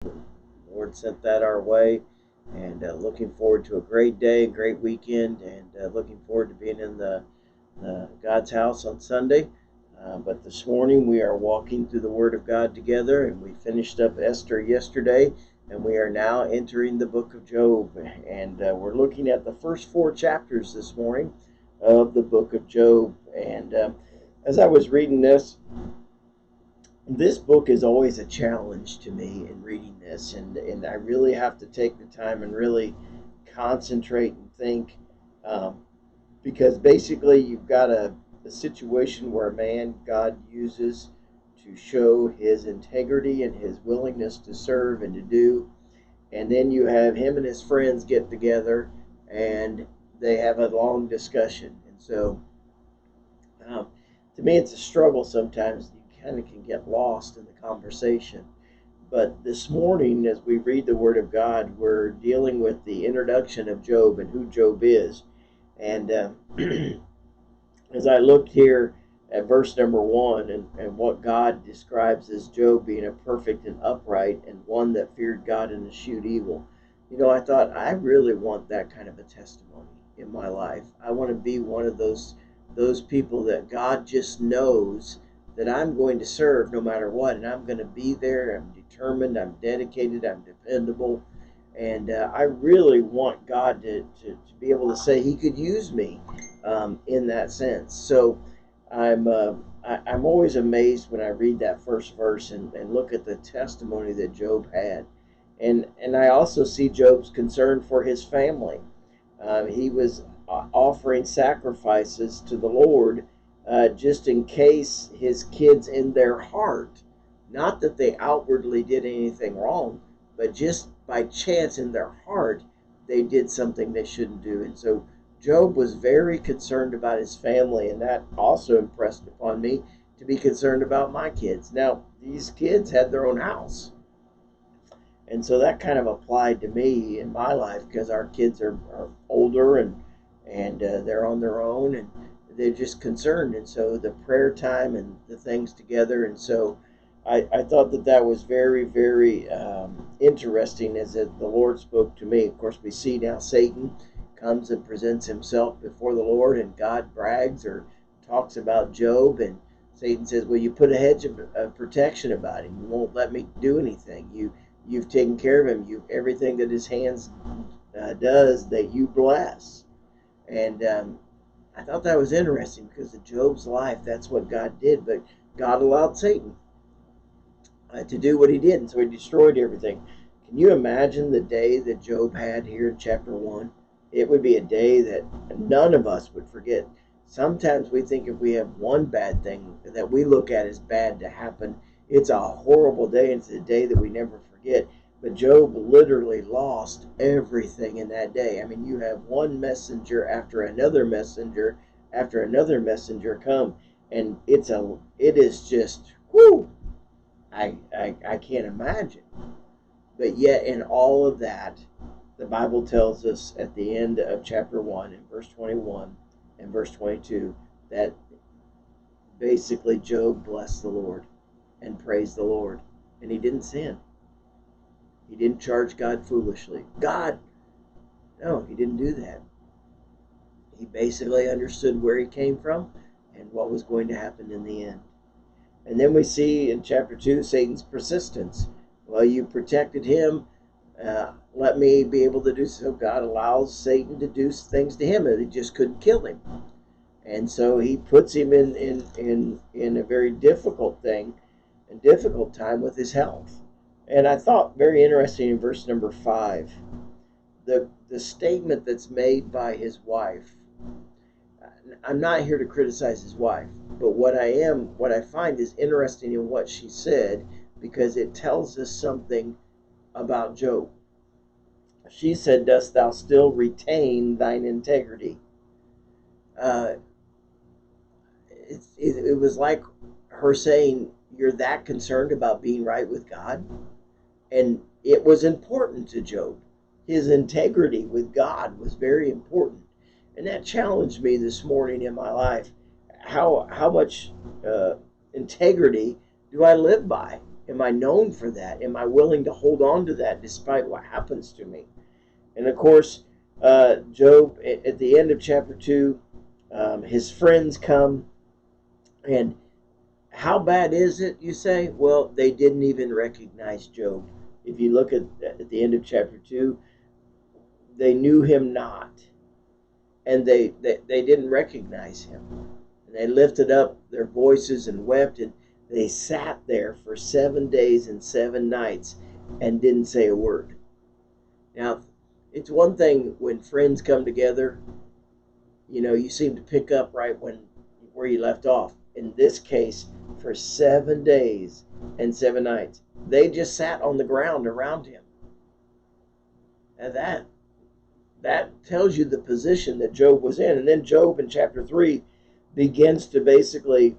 The Lord sent that our way, and looking forward to a great day, great weekend, and looking forward to being in the God's house on Sunday. But this morning we are walking through the Word of God together, and we finished up Esther yesterday, and we are now entering the book of Job. And we're looking at the first four chapters this morning of the book of Job. And as I was reading this book is always a challenge to me in reading this, and I really have to take the time and really concentrate and think, um, because basically you've got a situation where a man God uses to show his integrity and his willingness to serve and to do, and then you have him and his friends get together and they have a long discussion, and so um, to me it's a struggle sometimes. You kind of can get lost in the conversation. But this morning, as we read the Word of God, we're dealing with the introduction of Job and who Job is. And as I looked here at verse number 1 and what God describes as Job being a perfect and upright and one that feared God and eschewed evil, I thought I really want that kind of a testimony in my life. I want to be one of those people that God just knows that I'm going to serve no matter what, and I'm going to be there. I'm determined, I'm dedicated, I'm dependable, and I really want God to be able to say He could use me in that sense. So I'm uh, I'm always amazed when I read that first verse and look at the testimony that Job had, and I also see Job's concern for his family. He was offering sacrifices to the Lord just in case his kids in their heart, not that they outwardly did anything wrong, but just by chance in their heart, they did something they shouldn't do. And so Job was very concerned about his family, and that also impressed upon me to be concerned about my kids. Now, these kids had their own house, and so that kind of applied to me in my life because our kids are older and they're on their own and they're just concerned. And so the prayer time and the things together. And so I thought that was very, very interesting as the Lord spoke to me. Of course, we see now Satan comes and presents himself before the Lord, and God brags or talks about Job, and Satan says, "Well, you put a hedge of protection about him. You won't let me do anything. You've taken care of him. You everything that his hands does that you bless." And I thought that was interesting because in Job's life, that's what God did. But God allowed Satan to do what he did, and so he destroyed everything. Can you imagine the day that Job had here in chapter 1? It would be a day that none of us would forget. Sometimes we think if we have one bad thing that we look at as bad to happen, it's a horrible day. It's a day that we never forget. But Job literally lost everything in that day. I mean, you have one messenger after another messenger come, and it is just whoo. I can't imagine. But yet, in all of that, the Bible tells us at the end of chapter 1, in verse 21 and verse 22, that basically Job blessed the Lord and praised the Lord. And he didn't sin. He didn't charge God foolishly. No, he didn't do that. He basically understood where he came from and what was going to happen in the end. And then we see in chapter 2 Satan's persistence. Well, you protected him. Let me be able to do so. God allows Satan to do things to him, and he just couldn't kill him. And so he puts him in a very difficult time with his health. And I thought very interesting in verse number 5, the statement that's made by his wife. I'm not here to criticize his wife, but what I find is interesting in what she said, because it tells us something about Job. She said, "Dost thou still retain thine integrity?" Uh, it was like her saying, "You're that concerned about being right with God?" And it was important to Job. His integrity with God was very important. And that challenged me this morning in my life. How much integrity do I live by? Am I known for that? Am I willing to hold on to that despite what happens to me? And of course, Job, at the end of chapter 2, his friends come, and how bad is it, you say? Well, they didn't even recognize Job. If you look at the end of chapter 2, they knew him not, and they didn't recognize him. And they lifted up their voices and wept, and they sat there for 7 days and 7 nights and didn't say a word. Now, it's one thing when friends come together, you seem to pick up right where you left off. In this case, for 7 days and 7 nights, they just sat on the ground around him. And that tells you the position that Job was in. And then Job in chapter 3 begins to basically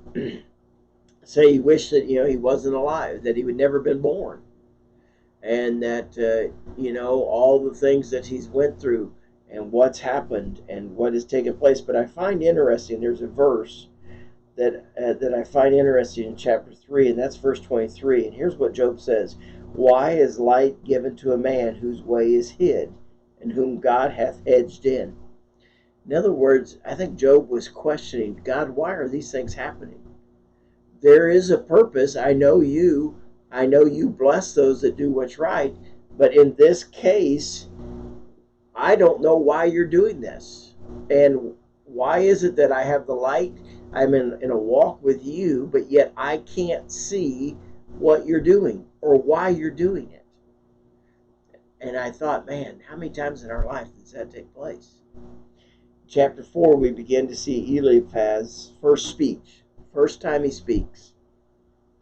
say he wished that he wasn't alive, that he would never been born, and that all the things that he's went through and what's happened and what has taken place. But I find interesting, there's a verse that I find interesting in chapter 3, and that's verse 23. And here's what Job says: "Why is light given to a man whose way is hid, and whom God hath hedged in?" In other words, I think Job was questioning, God, why are these things happening? There is a purpose. I know you bless those that do what's right, but in this case, I don't know why you're doing this. And why is it that I have the light? I'm in a walk with you, but yet I can't see what you're doing or why you're doing it. And I thought, man, how many times in our life does that take place? Chapter 4, we begin to see Eliphaz's first speech, first time he speaks.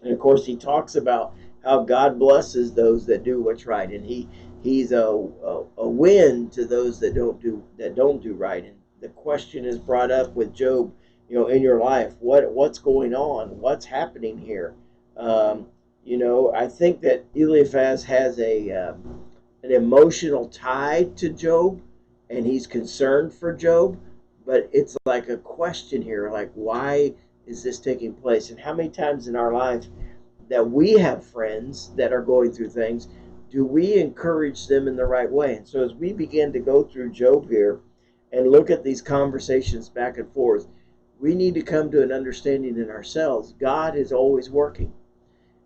And of course, he talks about how God blesses those that do what's right, and he's a wind to those that don't do right. And the question is brought up with Job, in your life, what's going on? What's happening here? I think that Eliphaz has an emotional tie to Job, and he's concerned for Job, but it's like a question here, like, why is this taking place? And how many times in our life that we have friends that are going through things, do we encourage them in the right way? And so as we begin to go through Job here and look at these conversations back and forth, we need to come to an understanding in ourselves. God is always working.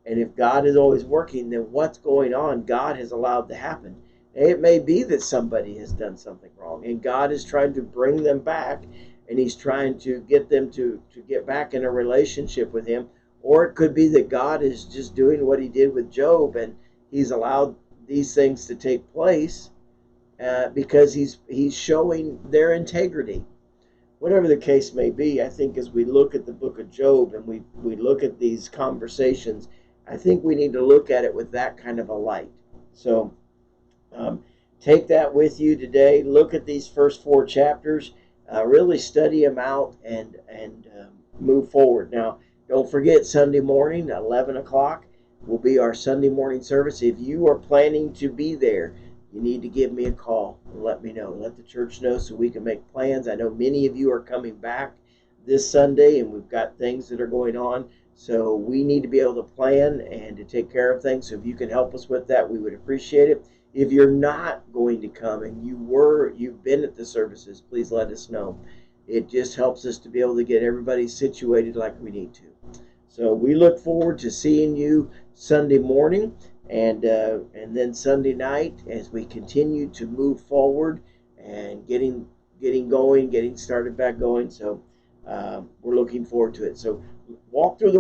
And if God is always working, then what's going on, God has allowed to happen. It may be that somebody has done something wrong, and God is trying to bring them back, and he's trying to get them to get back in a relationship with him. Or it could be that God is just doing what he did with Job, and he's allowed these things to take place because he's showing their integrity. Whatever the case may be, I think as we look at the book of Job and we look at these conversations, I think we need to look at it with that kind of a light. So take that with you today. Look at these first 4 chapters. Really study them out and move forward. Now, don't forget, Sunday morning, 11 o'clock, will be our Sunday morning service. If you are planning to be there, you need to give me a call and let me know. Let the church know so we can make plans. I know many of you are coming back this Sunday, and we've got things that are going on. So we need to be able to plan and to take care of things. So if you can help us with that, we would appreciate it. If you're not going to come and you've been at the services, please let us know. It just helps us to be able to get everybody situated like we need to. So we look forward to seeing you Sunday morning and then Sunday night as we continue to move forward and getting started back going. So we're looking forward to it. So walk through the